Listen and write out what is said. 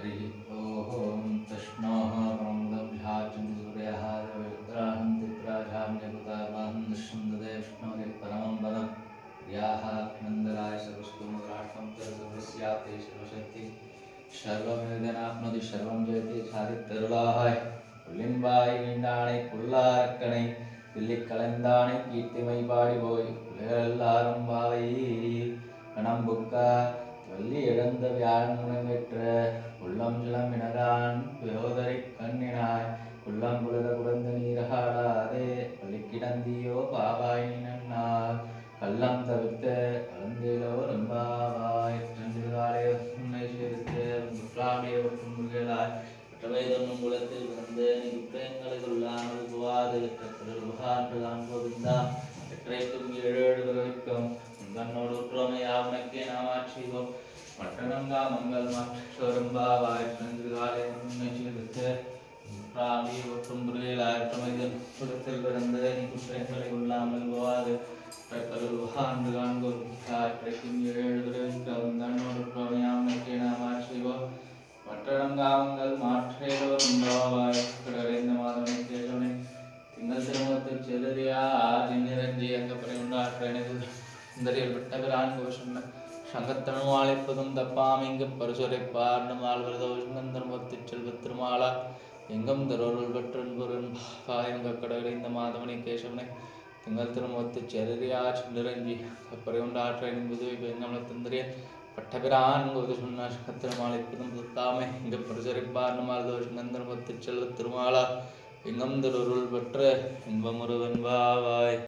हरिः ओम तस्माः ब्रह्मभ्याचन्द्रसूर्यः देवत्राहं चित्राजां जगतामहं दृश्यन्दे विष्णोरे परमं पदं याः नन्दराय सर्वस्तोमराष्ट्रं सर्वस्याते सर्वशक्ति सर्वमेदनाप्नोति सर्वं जयते சாதித்தருளாய் புள்ளின்பாய் நீண்டானை புல்லாரக்கனை தில்லிக் கலந்தானை கீர்த்திமை பாடி போய் எல்லாரும் பாவை கணம்புக்க வள்ளி இழந்த வியாழன் பெற்ற உள்ளம் சிலம்பினகான் யோதரை கண்ணினாய் உள்ளம் குளிர குடந்த நீராடாதே பள்ளி கிடந்தியோ பாவாய் நன்னார் கள்ளம் தவிர்த்த கலந்திலோ நம்பாவாய் சென்றுகாலே உன்னை சேர்த்து முற்றாமிய முருகலாய் மற்றவைதொன்னும் குலத்தில் பிறந்து நீ குற்றங்களை கொள்ளாமல் புவாது கற்று காண்போதுந்தா எற்றைக்கும் ஏழு பிறவிக்கும் தன்னோடு உற்றோமையாவனக்கே நாமாட்சிவோம் மற்றனங்கா மங்கள் மாற்றோரும்பாவாய் சென்றுகாலே உன்னை சேர்த்து முற்றாமிய முருகலாய் மற்றவைதொன்னும் குலத்தில் பிறந்து நீ குற்றங்களை கொள்ளாமல் புவாது கருள்வாண்டு காண்போர் காற்றைக்கும் ஏழு பிறவிக்கும் தன்னோடு உற்றோமையாவனக்கே நாமாட்சிவோம் மற்றடங்காமங்கள் மாற்றேடோர் உண்டாவாய் கடலைந்த மாதவனை கேட்டவனை திங்கள் திருமுகத்தில் செலுதியா நிறஞ்சி அங்கப்பறை உண்டாற்றனைது சுந்தரியல் விட்டபிரான் கோஷம் சங்கத்தனு ஆழைப்பதும் தப்பாமிங்கு பரிசுரைப்பார் ஆழ்வரதோஷங்கன் திருமுகத்தில் செல்வ திருமாலா எங்கும் தரோருள் பெற்றன் பொருள் பாயங்க கடலைந்த மாதவனை கேசவனை திங்கள் திருமுகத்தில் செலுதியா நிறஞ்சி அங்கப்பறை உண்டாற்ற புதுவை பெங்கமல தந்திரியல் பட்டபிரான் ஒரு சொன்ன திருமாலிப்பதும் சுத்தாமை இங்கு பரிசரிப்பார் நம்மால் தோஷங்கந்தர்மத்தில் செல்வ திருமாலா எங்கும் திருருள் பெற்ற இன்பமுருவன் வாவாய்.